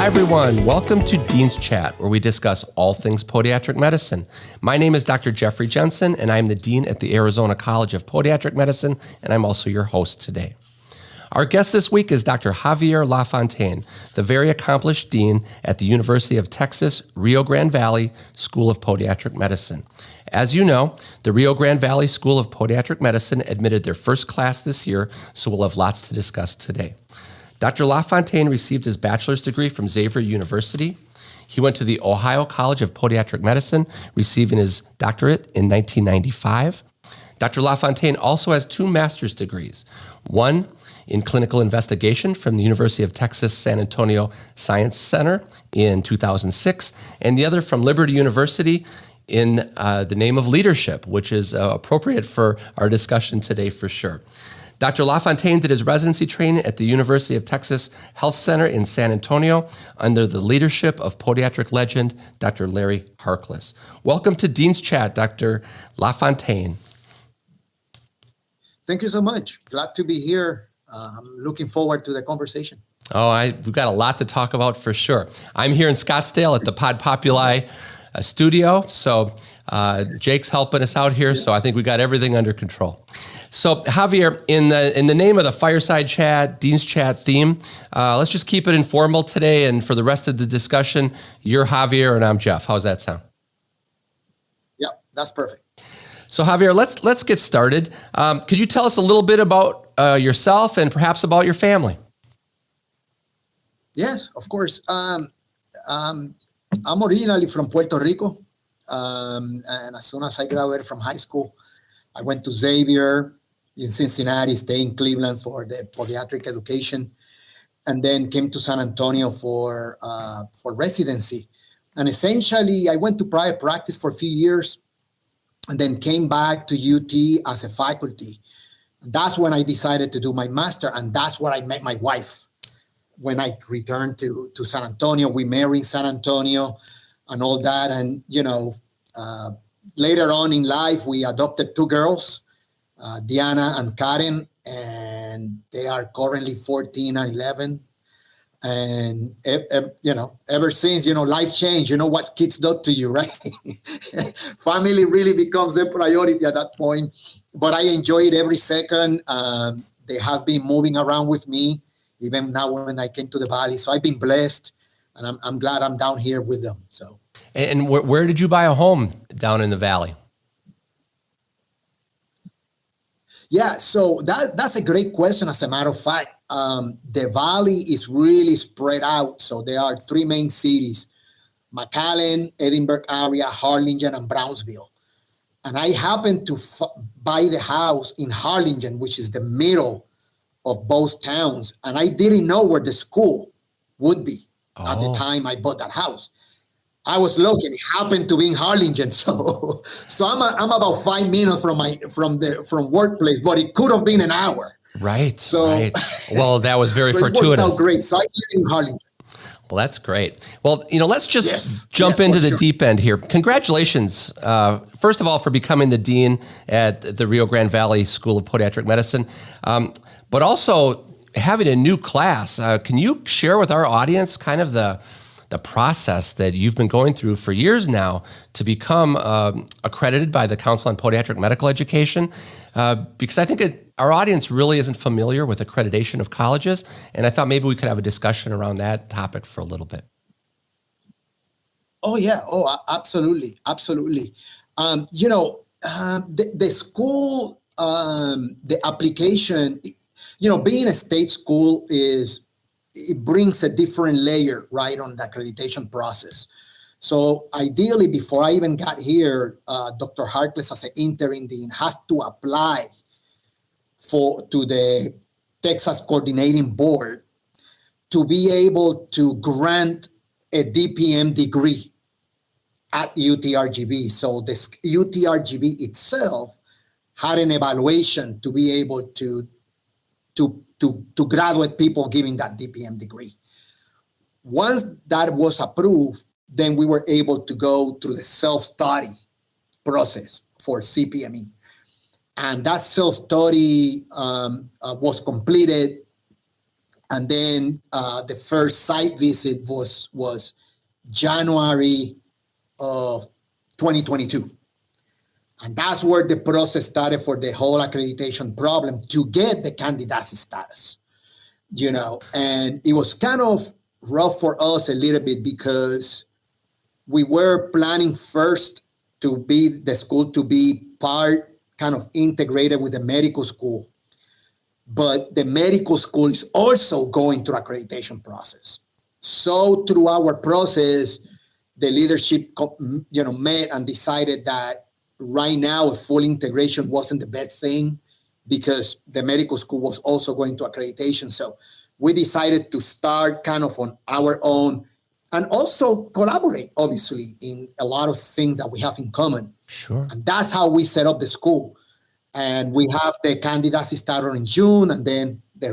Hi everyone, welcome to Dean's Chat, where we discuss all things podiatric medicine. My name is Dr. Jeffrey Jensen, and I'm the Dean at the Arizona College of Podiatric Medicine, and I'm also your host today. Our guest this week is Dr. Javier LaFontaine, the very accomplished Dean at the University of Texas, Rio Grande Valley School of Podiatric Medicine. As you know, the Rio Grande Valley School of Podiatric Medicine admitted their first class this year, so we'll have lots to discuss today. Dr. LaFontaine received his bachelor's degree from Xavier University. He went to the Ohio College of Podiatric Medicine, receiving his doctorate in 1995. Dr. LaFontaine also has two master's degrees, one in clinical investigation from the University of Texas San Antonio Science Center in 2006, and the other from Liberty University in the name of leadership, which is appropriate for our discussion today for sure. Dr. LaFontaine did his residency training at the University of Texas Health Center in San Antonio under the leadership of podiatric legend, Dr. Larry Harkless. Welcome to Dean's Chat, Dr. LaFontaine. Thank you so much. Glad to be here. I'm looking forward to the conversation. We've got a lot to talk about for sure. I'm here in Scottsdale at the Pod Populi studio, so Jake's helping us out here, so I think we got everything under control. So Javier, in the name of the Fireside Chat, Dean's Chat theme, let's just keep it informal today, and for the rest of the discussion, you're Javier and I'm Jeff. How's that sound? Yeah, that's perfect. So Javier, let's get started. Could you tell us a little bit about yourself and perhaps about your family? Yes, of course. I'm originally from Puerto Rico, and as soon as I graduated from high school, I went to Xavier in Cincinnati, stayed in Cleveland for the podiatric education, and then came to San Antonio for residency. And essentially, I went to private practice for a few years, and then came back to UT as a faculty. That's when I decided to do my master, and that's where I met my wife. When I returned to San Antonio, we married in San Antonio and all that. And, later on in life, we adopted two girls, Diana and Karen, and they are currently 14 and 11. And, ever since, life changed. You know what kids do to you, right? Family really becomes a priority at that point. But I enjoy it every second. They have been moving around with me, even now when I came to the Valley. So I've been blessed, and I'm glad I'm down here with them. So. And where did you buy a home down in the Valley? Yeah, so that's a great question. As a matter of fact, the Valley is really spread out. So there are three main cities: McAllen, Edinburgh area, Harlingen, and Brownsville. And I happened to buy the house in Harlingen, which is the middle of both towns. And I didn't know where the school would be at the time I bought that house. I was looking, it happened to be in Harlingen. So I'm about 5 minutes from workplace, but it could have been an hour. Right. So, right. Well, that was very fortuitous. It worked out great. So I live in Harlingen. Well, that's great. Well, let's just jump into the deep end here. Congratulations, first of all, for becoming the dean at the Rio Grande Valley School of Podiatric Medicine, but also having a new class. Can you share with our audience kind of the process that you've been going through for years now to become accredited by the Council on Podiatric Medical Education? Because I think our audience really isn't familiar with accreditation of colleges, and I thought maybe we could have a discussion around that topic for a little bit. Oh, yeah. Oh, absolutely. Absolutely. The school, the application, being a state school it brings a different layer, right, on the accreditation process. So ideally, before I even got here, Dr. Harkless, as an interim dean, has to apply to the Texas Coordinating Board to be able to grant a DPM degree at UTRGV. So the UTRGV itself had an evaluation to be able to graduate people giving that DPM degree. Once that was approved, then we were able to go through the self-study process for CPME. And that self-study was completed And then the first site visit was January of 2022. And that's where the process started for the whole accreditation problem to get the candidacy status, and it was kind of rough for us a little bit because we were planning first to be the school to be part kind of integrated with the medical school. But the medical school is also going through accreditation process. So through our process, the leadership, met and decided that right now a full integration wasn't the best thing because the medical school was also going to accreditation. So we decided to start kind of on our own and also collaborate, obviously, in a lot of things that we have in common. Sure. And that's how we set up the school. And we have the candidacy started in June, and then the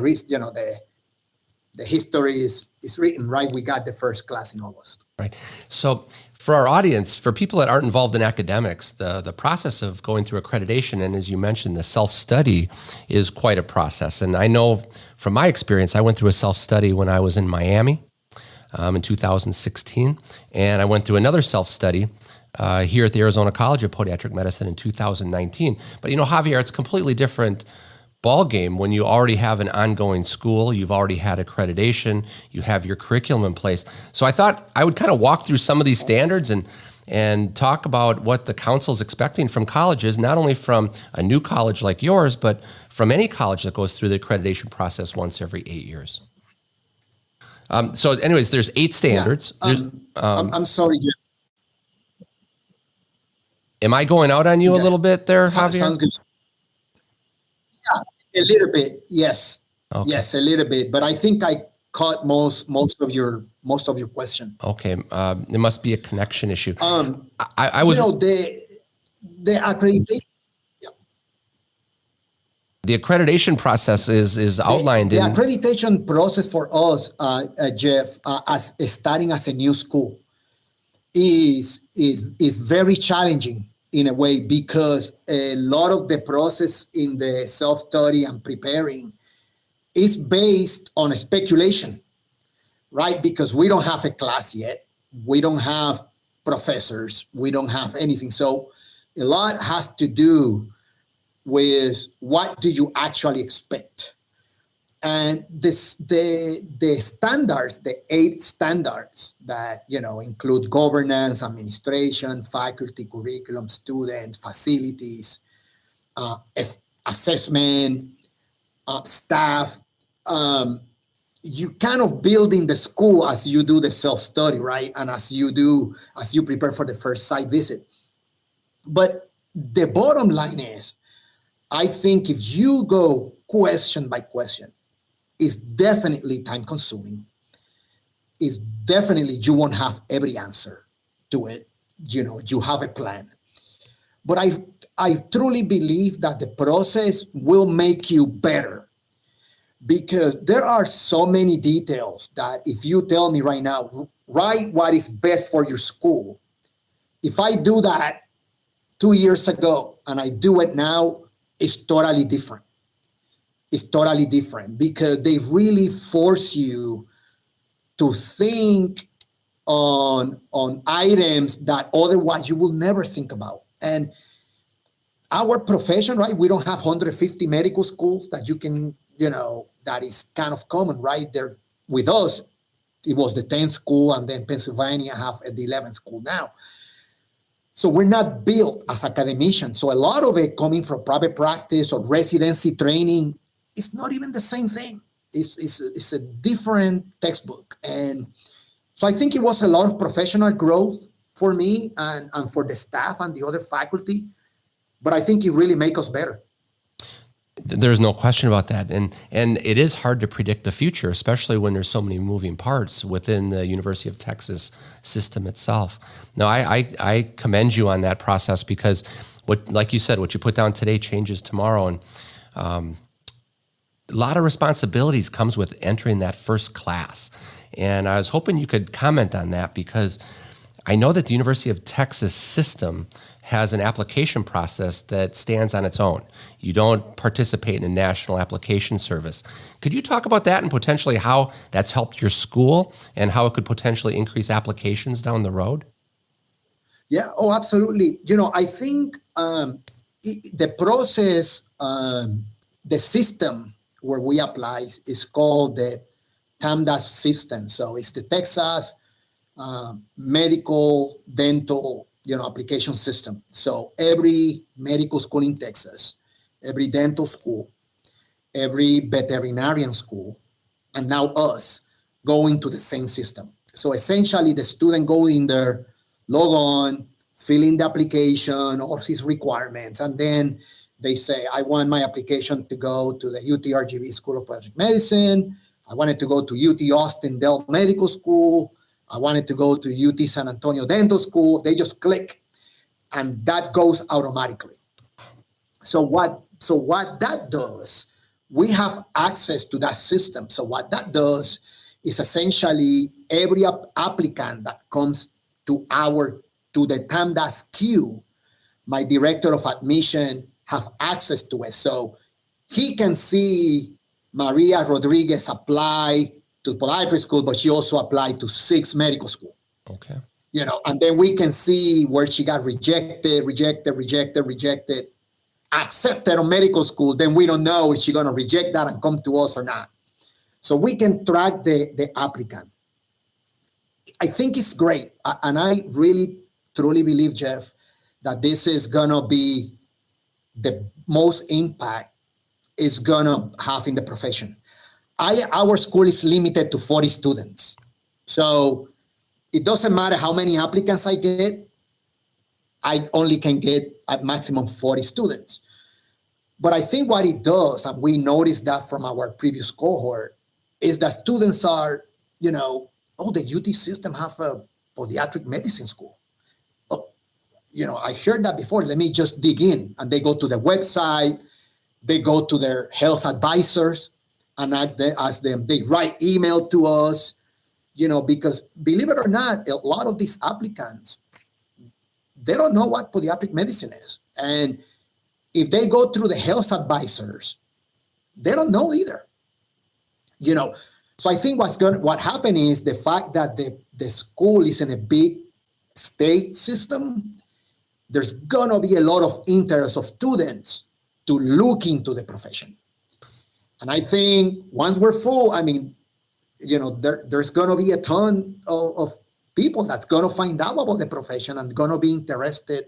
history is written, right? We got the first class in August. Right. So for our audience, for people that aren't involved in academics, the process of going through accreditation, and as you mentioned, the self-study is quite a process. And I know from my experience, I went through a self-study when I was in Miami in 2016, and I went through another self-study here at the Arizona College of Podiatric Medicine in 2019. But Javier, it's a completely different ball game when you already have an ongoing school, you've already had accreditation, you have your curriculum in place. So I thought I would kind of walk through some of these standards and talk about what the council is expecting from colleges, not only from a new college like yours, but from any college that goes through the accreditation process once every 8 years. So anyways, there's 8 standards. Yeah, I'm sorry. Am I going out on you a little bit there, Javier? Sounds good. Yeah, a little bit. Yes. Okay. Yes, a little bit. But I think I caught most of your question. Okay. It must be a connection issue. I was the accreditation. The accreditation process is outlined the accreditation process for us, Jeff, as starting as a new school, is very challenging in a way because a lot of the process in the self-study and preparing is based on speculation, right? Because we don't have a class yet. We don't have professors. We don't have anything. So a lot has to do with what do you actually expect. And the standards, the 8 standards that, include governance, administration, faculty, curriculum, student, facilities, assessment, staff, you kind of build in the school as you do the self-study, right? And as you prepare for the first site visit. But the bottom line is, I think if you go question by question, it's definitely time consuming. It's definitely, you won't have every answer to it. You have a plan. But I truly believe that the process will make you better because there are so many details that if you tell me right now, write what is best for your school. If I do that 2 years ago and I do it now, it's totally different. It's totally different because they really force you to think on items that otherwise you will never think about. And our profession, right? We don't have 150 medical schools that you can, that is kind of common, right? There with us, it was the 10th school, and then Pennsylvania have the 11th school now. So we're not built as academicians. So a lot of it coming from private practice or residency training, it's not even the same thing. It's a different textbook. And so I think it was a lot of professional growth for me and for the staff and the other faculty. But I think it really made us better. There's no question about that. And it is hard to predict the future, especially when there's so many moving parts within the University of Texas system itself. Now, I commend you on that process because, like you said, what you put down today changes tomorrow. And a lot of responsibilities comes with entering that first class. And I was hoping you could comment on that because I know that the University of Texas system has an application process that stands on its own. You don't participate in a national application service. Could you talk about that and potentially how that's helped your school and how it could potentially increase applications down the road? Yeah, oh, absolutely. I think the process, the system where we apply is called the TAMDAS system. So it's the Texas medical dental application system. So every medical school in Texas, every dental school, every veterinarian school, and now us go into the same system. So essentially the student go in there, log on, fill in the application, all his requirements, and then they say, I want my application to go to the UTRGV-School of Podiatric Medicine. I want it to go to UT Austin Dell Medical School. I want it to go to UT San Antonio Dental School. They just click, and that goes automatically. So what that does, we have access to that system. So what that does is essentially every applicant that comes to the TAMDAS queue, my director of admission have access to it. So he can see Maria Rodriguez apply to podiatry school, but she also applied to 6 medical school. Okay. And then we can see where she got rejected, accepted on medical school. Then we don't know if she's going to reject that and come to us or not. So we can track the applicant. I think it's great. And I really, truly believe, Jeff, that this is going to be the most impact it's going to have in the profession. Our school is limited to 40 students. So it doesn't matter how many applicants I get. I only can get at maximum 40 students. But I think what it does, and we noticed that from our previous cohort, is that students are, the UT system have a podiatric medicine school. Oh, I heard that before. Let me just dig in. And they go to the website. They go to their health advisors and ask them. They write email to us, because believe it or not, a lot of these applicants, they don't know what podiatric medicine is. And if they go through the health advisors, they don't know either. So I think what happened is the fact that the school is in a big state system, there's going to be a lot of interest of students to look into the profession. And I think once we're full, there's going to be a ton of people that's going to find out about the profession and going to be interested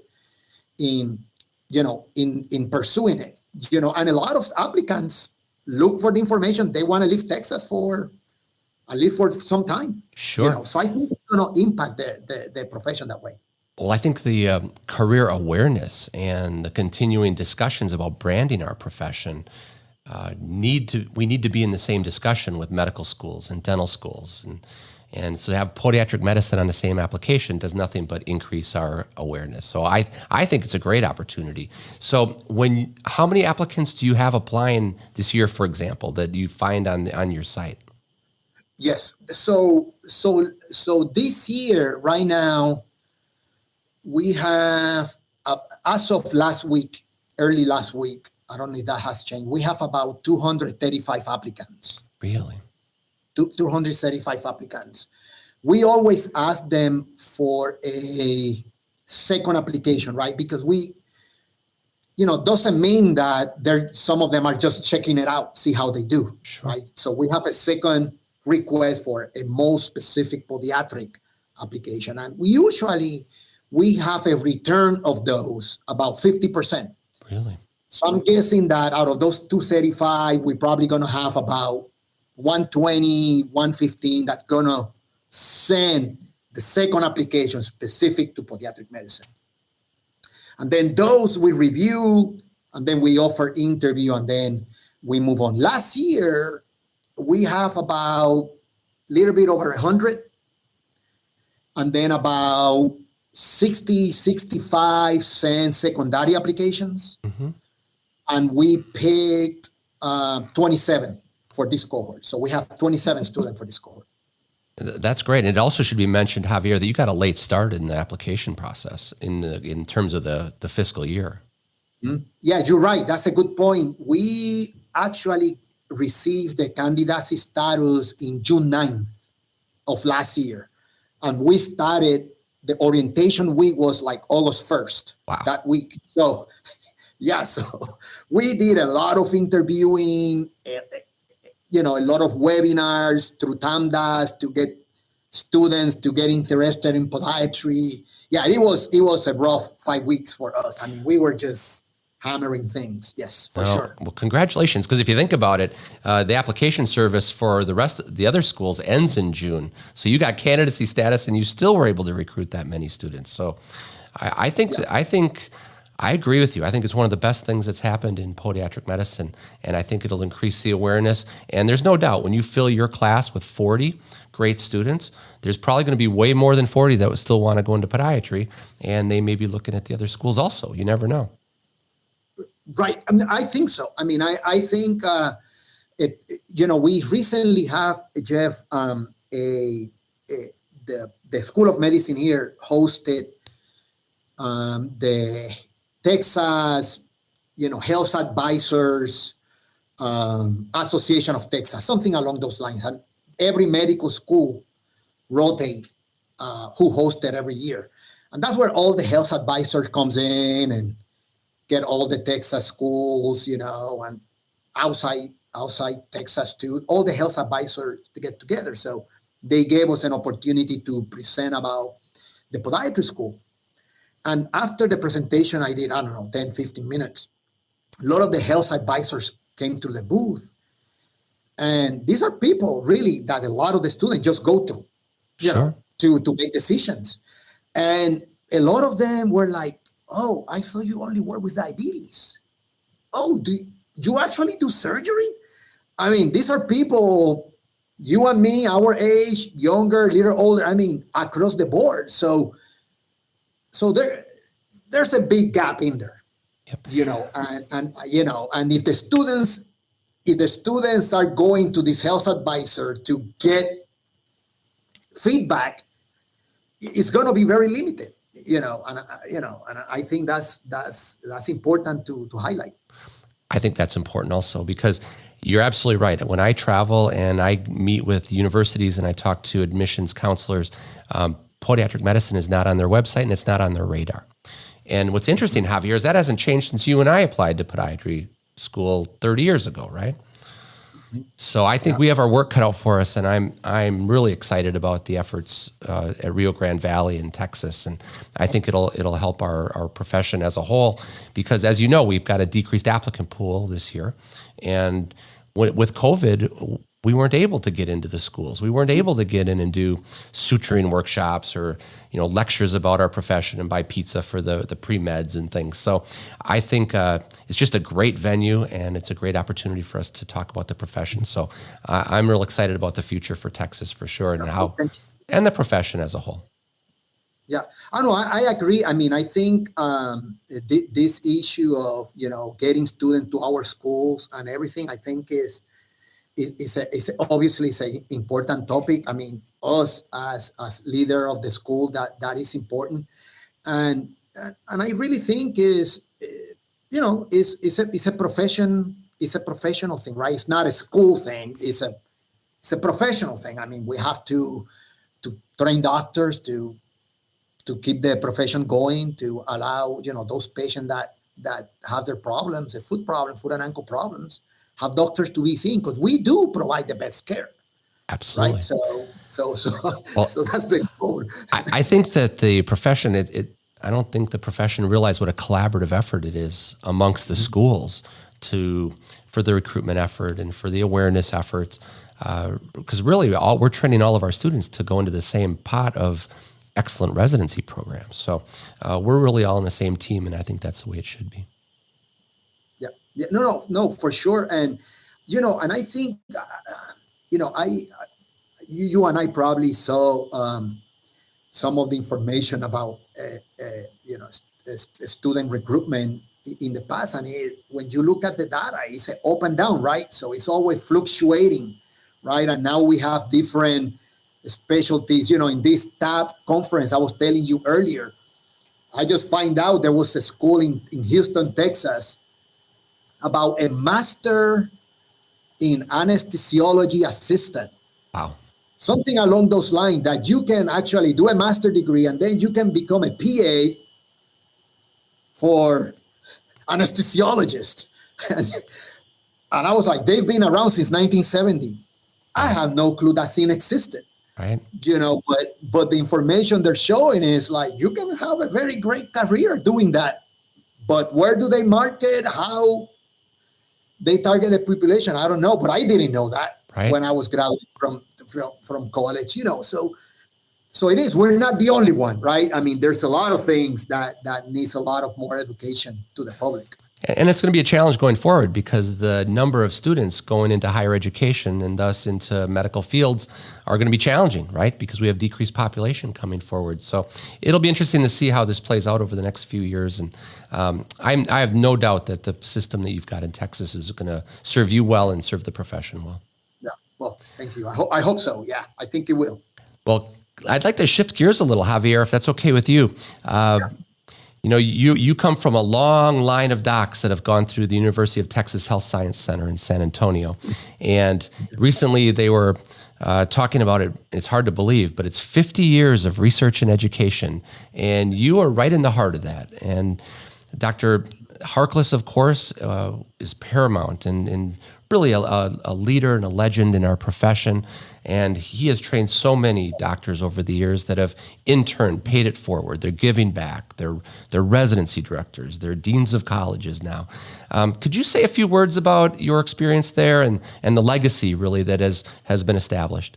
in pursuing it. And a lot of applicants look for the information. They want to leave Texas for at least for some time. Sure. So I think it's going to impact the profession that way. Well, I think the career awareness and the continuing discussions about branding our profession we need to be in the same discussion with medical schools and dental schools, and so to have podiatric medicine on the same application does nothing but increase our awareness. So I think it's a great opportunity. So how many applicants do you have applying this year, for example, that you find on your site? Yes. So this year, right now, we have, as of early last week, I don't know if that has changed, we have about 235 applicants. Really? 235 applicants. We always ask them for a second application, right? Because doesn't mean that some of them are just checking it out, see how they do, sure. Right? So we have a second request for a more specific podiatric application. And we have a return of those about 50%. Really? So I'm guessing that out of those 235, we're probably going to have about 120, 115 that's going to send the second application specific to podiatric medicine. And then those we review, and then we offer interview, and then we move on. Last year, we have about a little bit over 100, and then about 60, 65 sent secondary applications. Mm-hmm. And we picked 27 for this cohort. So we have 27 students for this cohort. That's great. And it also should be mentioned, Javier, that you got a late start in the application process in terms of the fiscal year. Yeah, you're right. That's a good point. We actually received the candidacy status in June 9th of last year. And we started, the orientation week was like August 1st, that week. So, yeah, so we did a lot of interviewing, a lot of webinars through TAMDAS to get students to get interested in podiatry. Yeah, it was a rough 5 weeks for us. I mean, we were just hammering things. Yes, for sure. Well, congratulations. Because if you think about it, the application service for the other schools ends in June. So you got candidacy status and you still were able to recruit that many students. So I think I agree with you. I think it's one of the best things that's happened in podiatric medicine. And I think it'll increase the awareness. And there's no doubt when you fill your class with 40 great students, there's probably going to be way more than 40 that would still want to go into podiatry. And they may be looking at the other schools also. You never know. Right. I mean, I think so. I mean, I think, we recently have, Jeff, the School of Medicine here hosted the Texas, Health Advisors Association of Texas, something along those lines. And every medical school rotate who hosted every year. And that's where all the health advisors comes in and get all the Texas schools, and outside Texas too, all the health advisors to get together. So they gave us an opportunity to present about the podiatry school. And after the presentation, I did, 10, 15 minutes. A lot of the health advisors came to the booth. And these are people really that a lot of the students just go through, to make decisions. And a lot of them were like, oh, I thought you only work with diabetes. Oh, do you actually do surgery? I mean, these are people, you and me, our age, younger, little older, I mean, across the board. So there's a big gap in there, and if the students are going to this health advisor to get feedback, it's going to be very limited. And I think that's important to highlight. I think that's important also because you're absolutely right. When I travel and I meet with universities and I talk to admissions counselors, podiatric medicine is not on their website and it's not on their radar. And what's interesting, Javier, is that hasn't changed since you and I applied to podiatry school 30 years ago, right? So I think we have our work cut out for us, and I'm really excited about the efforts at Rio Grande Valley in Texas, and I think it'll help our profession as a whole because, as you know, we've got a decreased applicant pool this year, and with COVID, we weren't able to get into the schools. We weren't able to get in and do suturing workshops or lectures about our profession and buy pizza for the pre-meds and things. So I think it's just a great venue and it's a great opportunity for us to talk about the profession. So I'm real excited about the future for Texas for sure and the profession as a whole. Yeah, I agree. I mean, I think this issue of getting students to our schools and everything, I think is obviously an important topic. I mean, us as leader of the school, that is important, and I really think it's a profession. It's a professional thing, right? It's not a school thing. It's a professional thing. I mean, we have to train doctors to keep the profession going, to allow those patients that have their problems, the foot and ankle problems, have doctors to be seen because we do provide the best care. Absolutely. Right. So that's the goal. I think that the profession, I don't think the profession realized what a collaborative effort it is amongst the schools for the recruitment effort and for the awareness efforts. Because really we're training all of our students to go into the same pot of excellent residency programs. So we're really all on the same team, and I think that's the way it should be. Yeah, no, for sure. And, and I think, you and I probably saw some of the information about, student recruitment in the past. And when you look at the data, it's up and down, right? So it's always fluctuating, right? And now we have different specialties. In this TAP conference I was telling you earlier, I just find out there was a school in Houston, Texas, about a master in anesthesiology assistant. Wow. Something along those lines, that you can actually do a master degree and then you can become a PA for anesthesiologist. And I was like, they've been around since 1970. I have no clue that scene existed. Right. But the information they're showing is like, you can have a very great career doing that. But where do they market? How they target the population? I don't know. But I didn't know that when I was graduating from college, So it is. We're not the only one, right? I mean, there's a lot of things that needs a lot of more education to the public. And it's going to be a challenge going forward because the number of students going into higher education and thus into medical fields are going to be challenging, right? Because we have decreased population coming forward. So it'll be interesting to see how this plays out over the next few years. And I have no doubt that the system that you've got in Texas is going to serve you well and serve the profession well. Yeah, well, thank you. I hope so. Yeah, I think it will. Well, I'd like to shift gears a little, Javier, if that's okay with you. You come from a long line of docs that have gone through the University of Texas Health Science Center in San Antonio. And recently they were talking about it. It's hard to believe, but it's 50 years of research and education. And you are right in the heart of that. And Dr. Harkless, of course, is paramount and really a leader and a legend in our profession. And he has trained so many doctors over the years that have in turn paid it forward. They're giving back. They're residency directors. They're deans of colleges now. Could you say a few words about your experience there and the legacy really that has been established?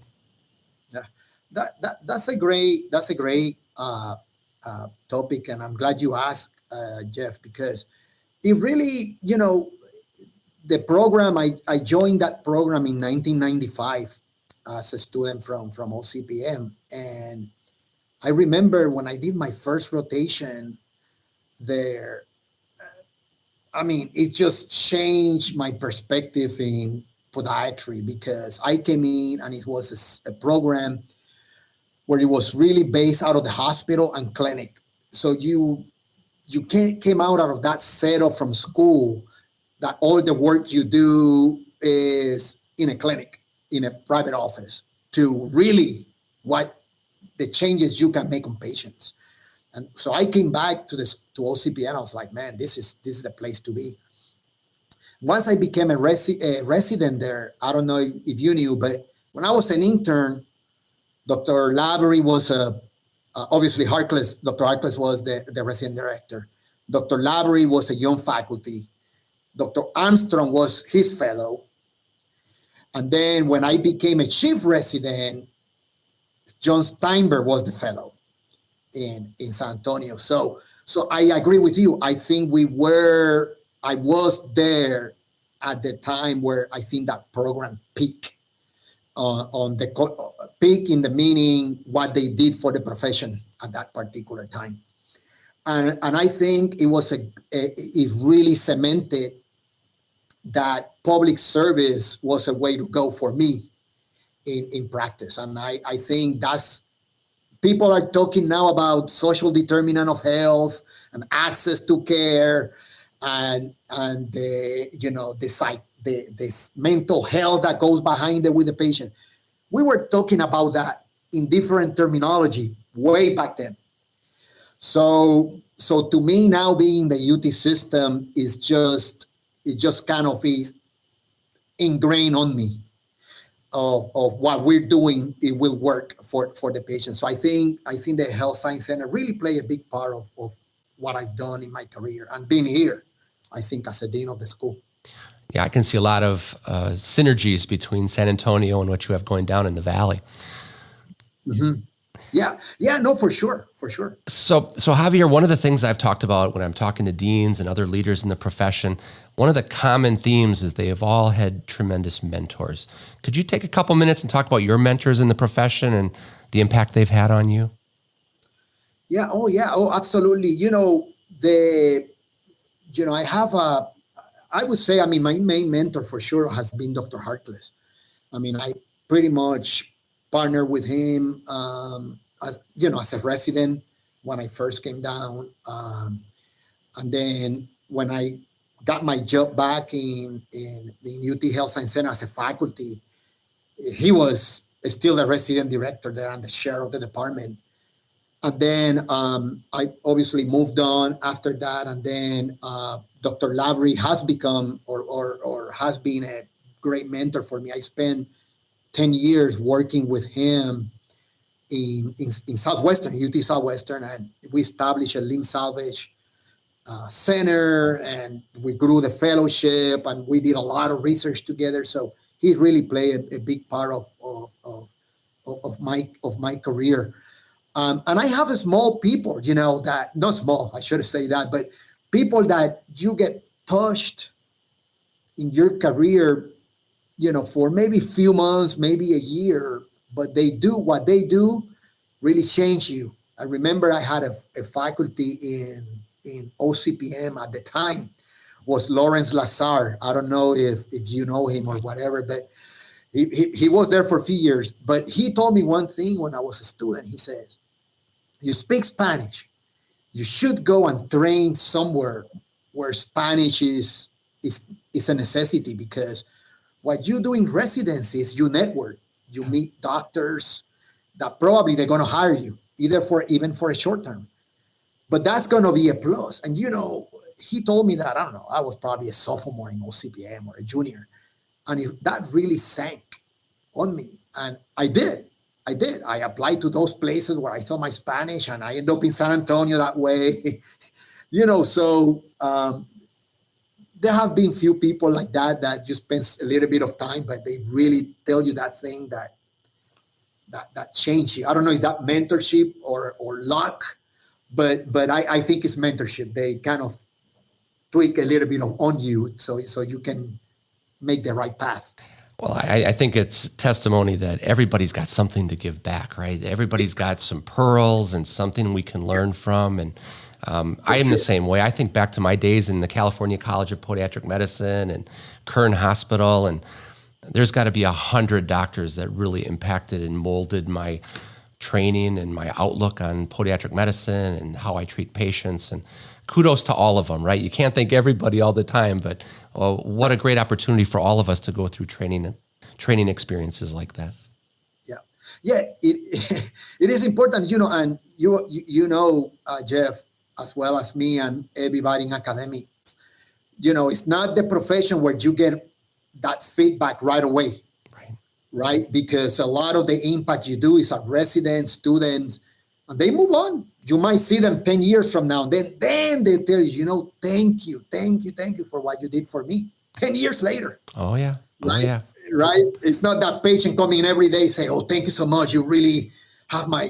Yeah, that's a great topic, and I'm glad you asked, Jeff, because it really, the program, I joined that program in 1995 as a student from OCPM. And I remember when I did my first rotation there, it just changed my perspective in podiatry, because I came in and it was a program where it was really based out of the hospital and clinic. So you came out of that setup from school that all the work you do is in a clinic, in a private office, to really what the changes you can make on patients. And so I came back to OCP and I was like, man, this is the place to be. Once I became a resident there, I don't know if you knew, but when I was an intern, Dr. Lavery was obviously Harkless. Dr. Harkless was the resident director. Dr. Lavery was a young faculty. Dr. Armstrong was his fellow. And then when I became a chief resident, John Steinberg was the fellow in San Antonio. So I agree with you. I think I was there at the time where I think that program peaked on the peak, in the meaning what they did for the profession at that particular time. And I think it really cemented that public service was a way to go for me in practice. And I think people are talking now about social determinant of health and access to care and the mental health that goes behind it with the patient. We were talking about that in different terminology way back then. So to me now, being the UT system it just kind of is ingrained on me of what we're doing. It will work for the patient. So I think the Health Science Center really play a big part of what I've done in my career and being here, I think, as a dean of the school. Yeah, I can see a lot of synergies between San Antonio and what you have going down in the Valley. Mm-hmm. Yeah, no, for sure. So Javier, one of the things I've talked about when I'm talking to deans and other leaders in the profession, one of the common themes is they have all had tremendous mentors. Could you take a couple minutes and talk about your mentors in the profession and the impact they've had on you? Yeah. Oh, absolutely. I would say, my main mentor for sure has been Dr. Harkless. I pretty much partnered with him, as a resident when I first came down. And then when I got my job back in the UT Health Science Center as a faculty, he was still the resident director there and the chair of the department. And then I obviously moved on after that. And then Dr. Lavery has become or has been a great mentor for me. I spent 10 years working with him in Southwestern, UT Southwestern, and we established a limb salvage center, and we grew the fellowship, and we did a lot of research together. So he really played a big part of my career. And I have a small people, that not small, I should say that, but people that you get touched in your career, for maybe a few months, maybe a year, but they do what they do really change you. I remember I had a faculty in OCPM at the time was Lawrence Lazar. I don't know if you know him or whatever, but he was there for a few years. But he told me one thing when I was a student. He says, you speak Spanish, you should go and train somewhere where Spanish is a necessity, because what you do in residency is you network. You meet doctors that probably they're going to hire you, even for a short term. But that's going to be a plus. And, he told me that, I don't know, I was probably a sophomore in OCPM or a junior. And that really sank on me. And I did. I applied to those places where I saw my Spanish, and I ended up in San Antonio that way. So there have been few people like that you spend a little bit of time, but they really tell you that thing that changed you. I don't know if that mentorship or luck, but I think it's mentorship. They kind of tweak a little bit on you so you can make the right path. Well, I think it's testimony that everybody's got something to give back, right? Everybody's got some pearls and something we can learn from. And I am the same way. I think back to my days in the California College of Podiatric Medicine and Kern Hospital, and there's got to be 100 doctors that really impacted and molded my training and my outlook on podiatric medicine and how I treat patients. And kudos to all of them, right? You can't thank everybody all the time, but what a great opportunity for all of us to go through training experiences like that. Yeah, it is important, and Jeff, as well as me and everybody in academics, it's not the profession where you get that feedback right away, right? Because a lot of the impact you do is at residents, students, and they move on. You might see them 10 years from now, and then they tell you, thank you for what you did for me 10 years later. Oh, yeah. Right? It's not that patient coming in every day say, oh, thank you so much. You really have my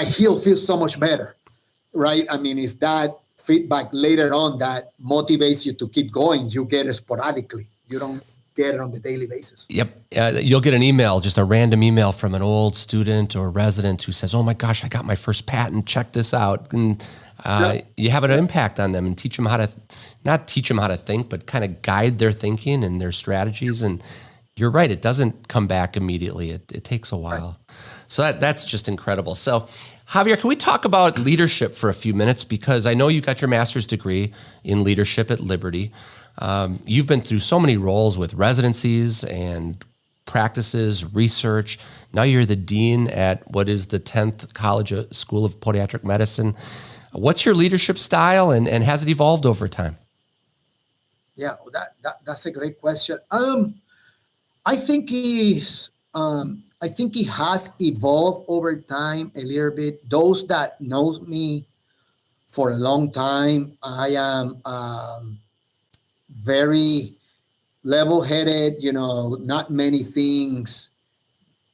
heel feels so much better, right? I mean, it's that feedback later on that motivates you to keep going. You get it sporadically. You don't get it on the daily basis. Yep. You'll get an email, just a random email from an old student or resident who says, oh my gosh, I got my first patent, check this out. And you have an impact on them and teach them not teach them how to think, but kind of guide their thinking and their strategies. And you're right, it doesn't come back immediately. It takes a while. Right. So that's just incredible. So Javier, can we talk about leadership for a few minutes? Because I know you got your master's degree in leadership at Liberty. You've been through so many roles with residencies and practices, research. Now you're the dean at what is the 10th School of Podiatric Medicine. What's your leadership style, and has it evolved over time? Yeah, that's a great question. I think it has evolved over time a little bit. Those that knows me for a long time, I am very level-headed, not many things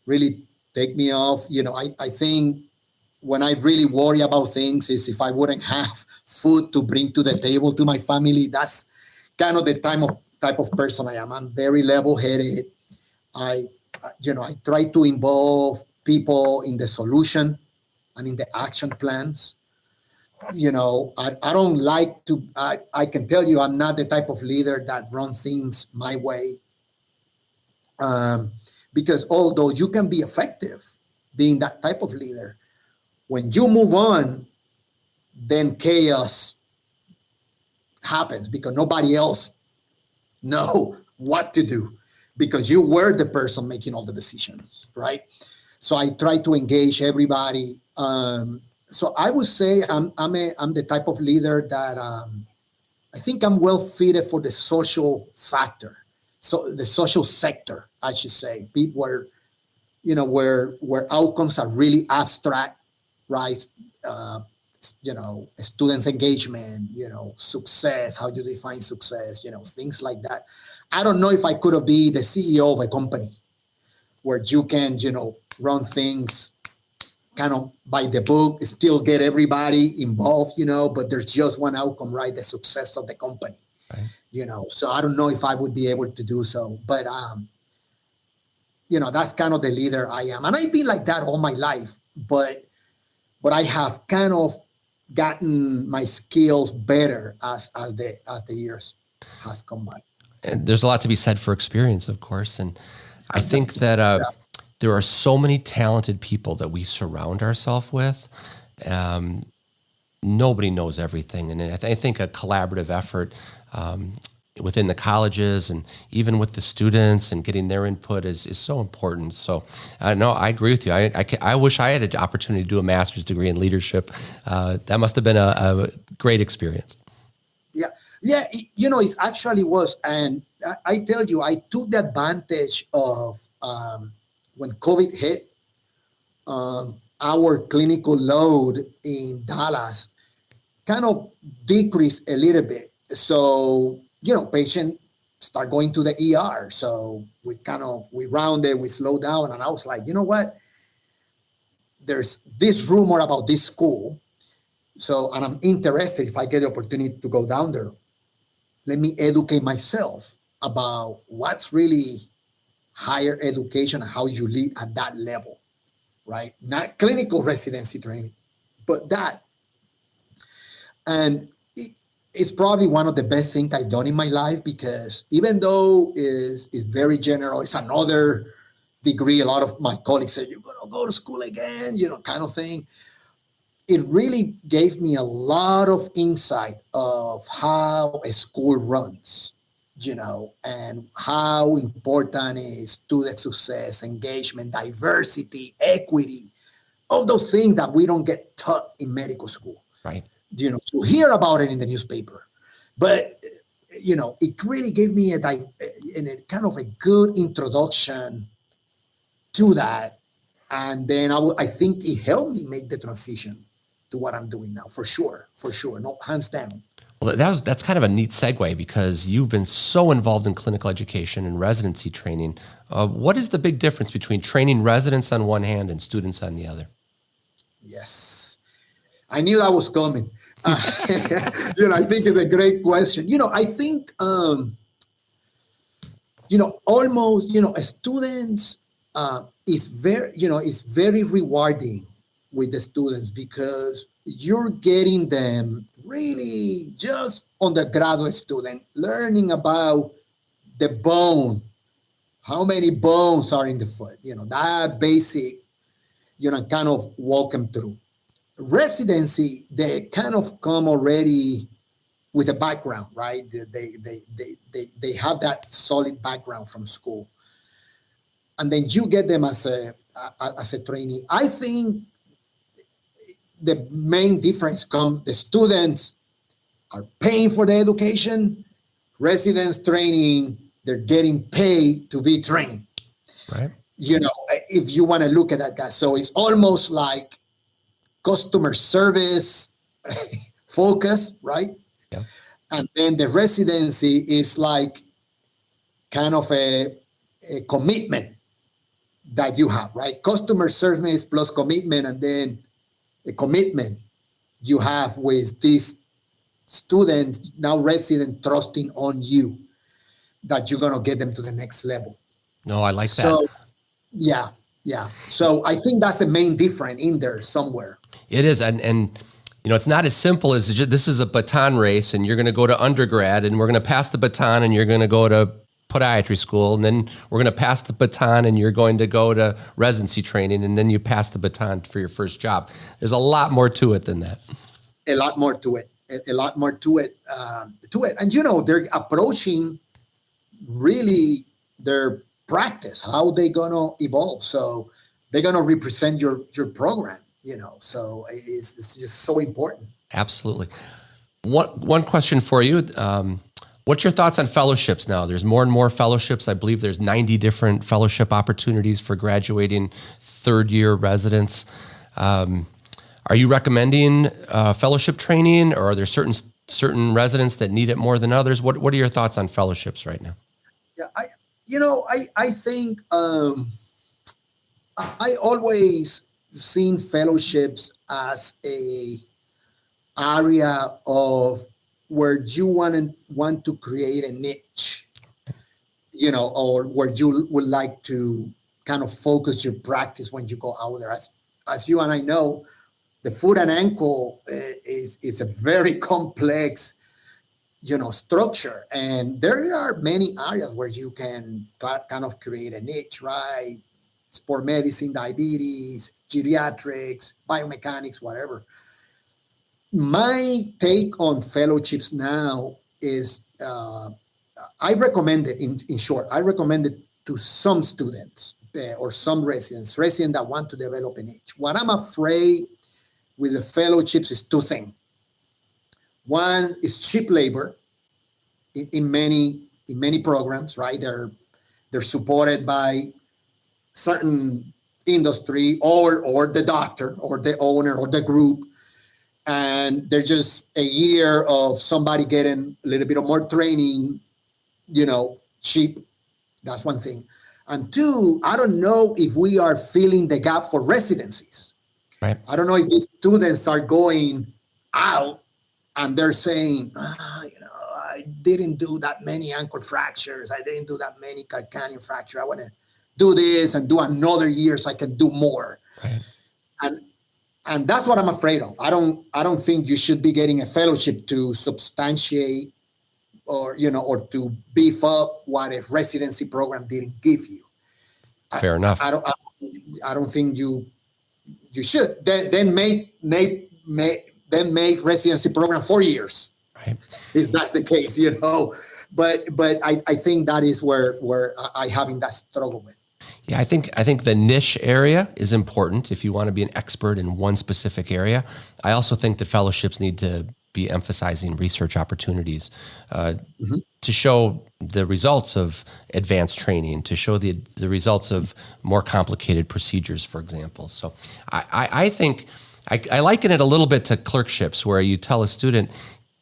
really take me off. I think when I really worry about things is if I wouldn't have food to bring to the table to my family. That's kind of the type of person I am. I'm very level-headed. I try to involve people in the solution and in the action plans. I don't like to, I can tell you I'm not the type of leader that runs things my way. Because although you can be effective being that type of leader, when you move on, then chaos happens because nobody else know what to do because you were the person making all the decisions, right? So I try to engage everybody. So I would say I'm the type of leader that I think I'm well fitted for the social factor. So the social sector, I should say, people where outcomes are really abstract, right? Students' engagement, success, how you define success, things like that. I don't know if I could have been the CEO of a company where you can, run things kind of by the book, still get everybody involved, but there's just one outcome, right? The success of the company, right. So I don't know if I would be able to do so, but, that's kind of the leader I am. And I've been like that all my life, but I have kind of gotten my skills better as the years has come by. And there's a lot to be said for experience, of course. And I think that there are so many talented people that we surround ourselves with. Nobody knows everything. And I think a collaborative effort within the colleges and even with the students and getting their input is so important. So no, I agree with you. I wish I had an opportunity to do a master's degree in leadership. That must have been a great experience. Yeah, it actually was. And I tell you, I took the advantage of when COVID hit, our clinical load in Dallas kind of decreased a little bit. So, patients start going to the ER. So we rounded, we slowed down. And I was like, you know what? There's this rumor about this school. So, and I'm interested if I get the opportunity to go down there. Let me educate myself about what's really higher education and how you lead at that level, right? Not clinical residency training, but that. And it's probably one of the best things I've done in my life because even though it's very general, it's another degree. A lot of my colleagues said, you're going to go to school again, kind of thing. It really gave me a lot of insight of how a school runs, and how important is student success, engagement, diversity, equity, all those things that we don't get taught in medical school. Right. To hear about it in the newspaper. But, it really gave me a kind of a good introduction to that. And then I think it helped me make the transition to what I'm doing now, for sure, no, hands down. Well, that's kind of a neat segue because you've been so involved in clinical education and residency training. What is the big difference between training residents on one hand and students on the other? Yes, I knew that was coming. I think it's a great question. I think, almost, students is very rewarding with the students because you're getting them really just undergraduate student learning about the bone, how many bones are in the foot, that basic, kind of walk them through. Residency, they kind of come already with a background, right? They have that solid background from school. And then you get them as a trainee. I think the main difference comes, the students are paying for the education, residents training, they're getting paid to be trained. Right. If you want to look at that guy. So it's almost like customer service focus, right? Yeah. And then the residency is like kind of a commitment that you have, right? Customer service plus commitment, and then a commitment you have with this student, now resident, trusting on you that you're going to get them to the next level. No, I like that. So, yeah. So I think that's the main difference in there somewhere. It is. And it's not as simple as this is a baton race and you're going to go to undergrad and we're going to pass the baton and you're going to go to podiatry school, and then we're going to pass the baton and you're going to go to residency training, and then you pass the baton for your first job. There's a lot more to it than that. A lot more to it. A lot more to it. And, they're approaching really their practice, how they're going to evolve. So they're going to represent your program, so it's just so important. Absolutely. One question for you. What's your thoughts on fellowships now? There's more and more fellowships. I believe there's 90 different fellowship opportunities for graduating third-year residents. Are you recommending fellowship training, or are there certain residents that need it more than others? What are your thoughts on fellowships right now? Yeah, I think I always seen fellowships as a area of where you want to create a niche, or where you would like to kind of focus your practice when you go out there. As you and I know, the foot and ankle is a very complex, structure. And there are many areas where you can kind of create a niche, right? Sport medicine, diabetes, geriatrics, biomechanics, whatever. My take on fellowships now is I recommend it, in short, I recommend it to some students or some residents that want to develop a niche. What I'm afraid with the fellowships is two things. One is cheap labor in many programs, right? They're supported by certain industry or the doctor or the owner or the group. And they're just a year of somebody getting a little bit of more training, cheap. That's one thing. And two, I don't know if we are filling the gap for residencies. Right. I don't know if these students are going out and they're saying, I didn't do that many ankle fractures. I didn't do that many calcaneal fractures. I want to do this and do another year so I can do more. Right. And that's what I'm afraid of. I don't think you should be getting a fellowship to substantiate or to beef up what a residency program didn't give you. Fair enough. I don't think you should. Then make residency program 4 years. Right. If that's the case, But I think that is where I having that struggle with. Yeah, I think the niche area is important if you want to be an expert in one specific area. I also think that fellowships need to be emphasizing research opportunities to show the results of advanced training, to show the results of more complicated procedures, for example. So I think I liken it a little bit to clerkships, where you tell a student,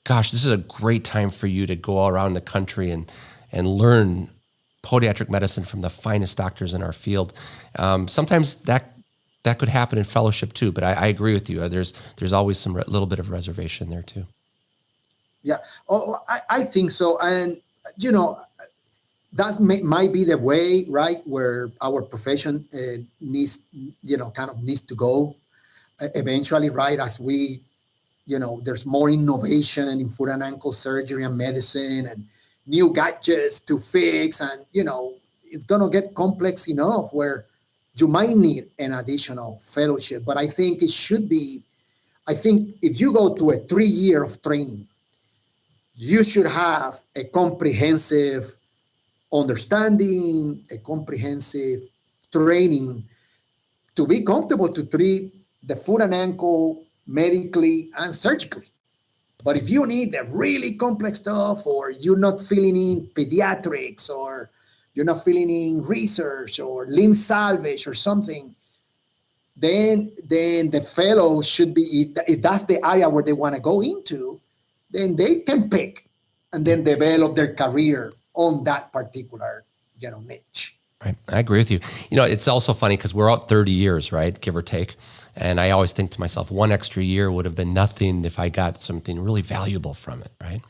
gosh, this is a great time for you to go around the country and learn podiatric medicine from the finest doctors in our field. Sometimes that could happen in fellowship too, but I agree with you. There's always some little bit of reservation there too. Yeah, I think so. And, that might be the way, right, where our profession needs to go eventually, right, as we, there's more innovation in foot and ankle surgery and medicine and new gadgets to fix, and it's gonna get complex enough where you might need an additional fellowship. But I think it should be. I think if you go to a 3 year of training, you should have a comprehensive understanding, a comprehensive training to be comfortable to treat the foot and ankle medically and surgically. But if you need the really complex stuff, or you're not filling in pediatrics, or you're not filling in research or limb salvage or something, then the fellow should be, if that's the area where they want to go into, then they can pick and then develop their career on that particular, niche. Right. I agree with you. It's also funny because we're out 30 years, right? Give or take. And I always think to myself, 1 extra year would have been nothing if I got something really valuable from it, right?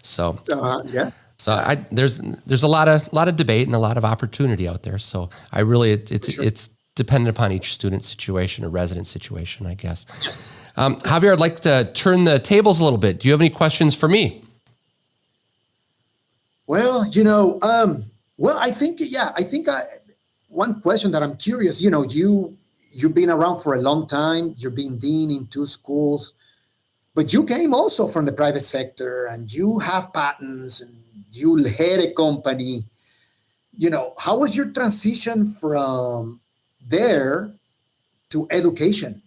So, yeah. So there's a lot of debate and a lot of opportunity out there. So I really, it's dependent upon each student situation or resident situation, I guess. Yes. Javier, I'd like to turn the tables a little bit. Do you have any questions for me? Well, Well, one question that I'm curious, you've been around for a long time. You've been dean in 2 schools, but you came also from the private sector and you have patents and you head a company. How was your transition from there to education?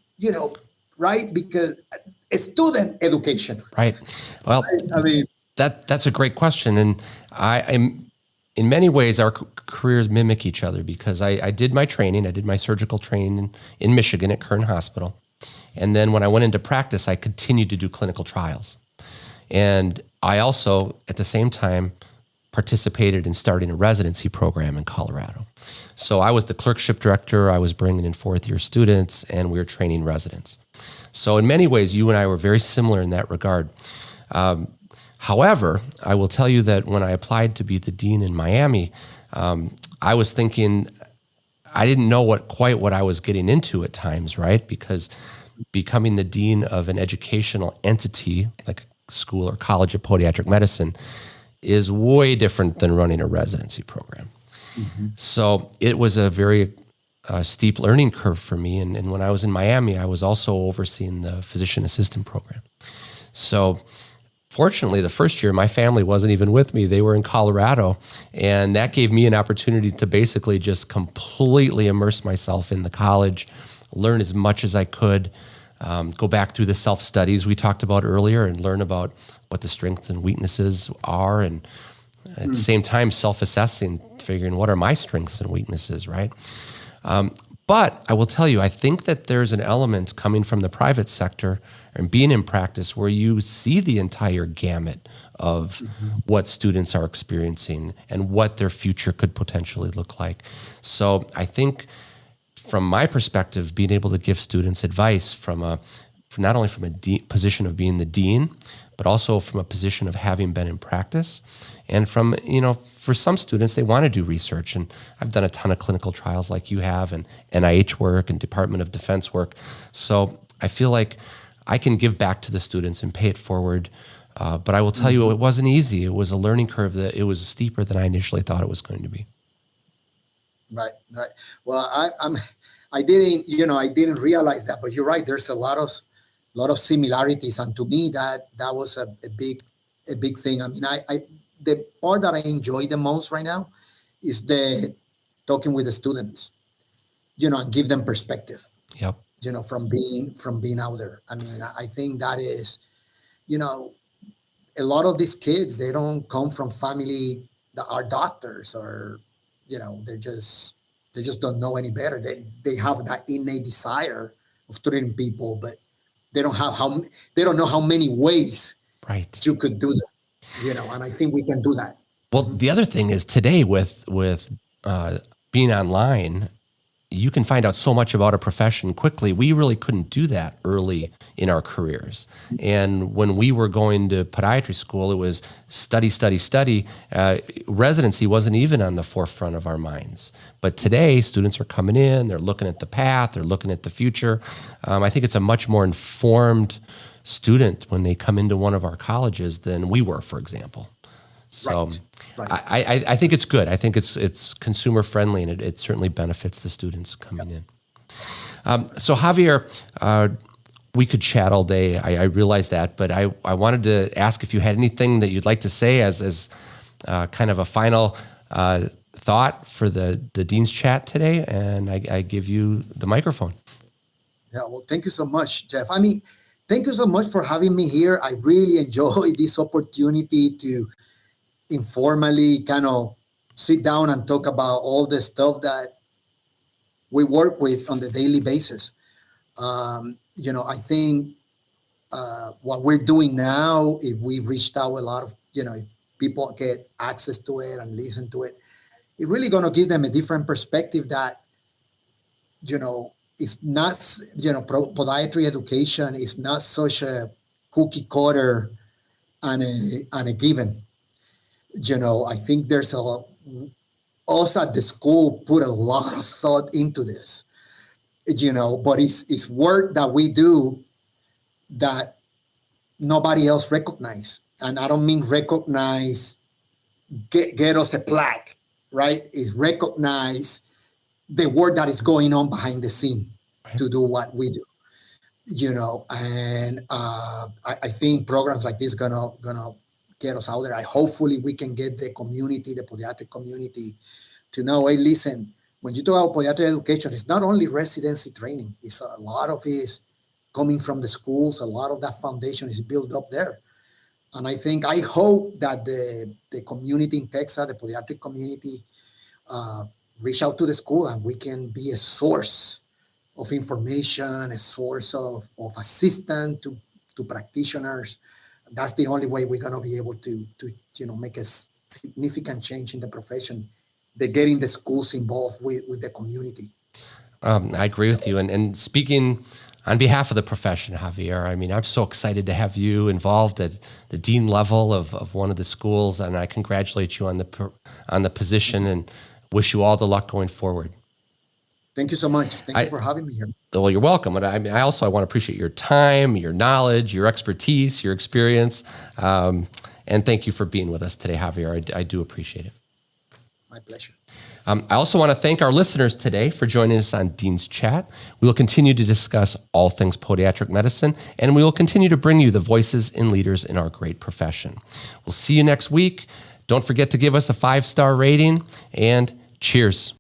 Right? Because student education. Right. Well, I mean, that's a great question. And I'm in many ways, our careers mimic each other because I did my training. I did my surgical training in Michigan at Kern Hospital. And then when I went into practice, I continued to do clinical trials. And I also, at the same time, participated in starting a residency program in Colorado. So I was the clerkship director. I was bringing in 4th-year students, and we were training residents. So in many ways, you and I were very similar in that regard. However, I will tell you that when I applied to be the dean in Miami, I was thinking I didn't know quite what I was getting into at times, right? Because becoming the dean of an educational entity like a school or college of podiatric medicine is way different than running a residency program. Mm-hmm. So it was a very steep learning curve for me. And when I was in Miami, I was also overseeing the physician assistant program. So fortunately, the first year, my family wasn't even with me. They were in Colorado, and that gave me an opportunity to basically just completely immerse myself in the college, learn as much as I could, go back through the self-studies we talked about earlier and learn about what the strengths and weaknesses are, and at the same time, self-assessing, figuring what are my strengths and weaknesses, right? But I will tell you, I think that there's an element coming from the private sector and being in practice where you see the entire gamut of what students are experiencing and what their future could potentially look like. So I think from my perspective, being able to give students advice from not only from a position of being the dean, but also from a position of having been in practice. And from, for some students, they want to do research. And I've done a ton of clinical trials like you have, and NIH work and Department of Defense work. So I feel like I can give back to the students and pay it forward. But I will tell you, it wasn't easy. It was a learning curve that it was steeper than I initially thought it was going to be. Right. Well, I didn't realize that, but you're right. There's a lot of similarities. And to me, that was a big thing. I mean, the part that I enjoy the most right now is the talking with the students, and give them perspective. Yep. From being out there. I mean, I think that is, a lot of these kids, they don't come from family that are doctors or, they just don't know any better. They have that innate desire of treating people, but they don't know how many ways right you could do that. And I think we can do that. Well, the other thing is today with being online, you can find out so much about a profession quickly. We really couldn't do that early in our careers. And when we were going to podiatry school, it was study. Residency wasn't even on the forefront of our minds. But today, students are coming in, they're looking at the path, they're looking at the future. I think it's a much more informed student when they come into one of our colleges than we were, for example. So right. I think it's good. I think it's consumer friendly, and it certainly benefits the students coming in. So Javier, we could chat all day. I realize that, but I wanted to ask if you had anything that you'd like to say as kind of a final thought for the Dean's Chat today, and I give you the microphone. Yeah, well, thank you so much, Jeff. I mean, thank you so much for having me here. I really enjoy this opportunity to informally kind of sit down and talk about all the stuff that we work with on the daily basis. I think what we're doing now, if we reached out a lot of, if people get access to it and listen to it, it's really going to give them a different perspective that, it's not, podiatry education is not such a cookie cutter and a given. I think there's us at the school put a lot of thought into this, but it's work that we do that nobody else recognize. And I don't mean recognize, get us a plaque, right, is recognize the work that is going on behind the scene to do what we do, and I think programs like this gonna get us out there. Hopefully we can get the community, the pediatric community, to know, hey, listen, when you talk about pediatric education, it's not only residency training. It's a lot of it is coming from the schools. A lot of that foundation is built up there. And I hope that the community in Texas, the pediatric community, reach out to the school and we can be a source of information, a source of assistance to practitioners. That's the only way we're going to be able to make a significant change in the profession. They're getting the schools involved with the community. I agree with you. And speaking on behalf of the profession, Javier, I mean, I'm so excited to have you involved at the dean level of one of the schools, and I congratulate you on the position and wish you all the luck going forward. Thank you so much. Thank you for having me here. Well, you're welcome. And I mean, I want to appreciate your time, your knowledge, your expertise, your experience, and thank you for being with us today, Javier. I do appreciate it. My pleasure. I also want to thank our listeners today for joining us on Dean's Chat. We will continue to discuss all things podiatric medicine, and we will continue to bring you the voices and leaders in our great profession. We'll see you next week. Don't forget to give us a 5-star rating, and cheers.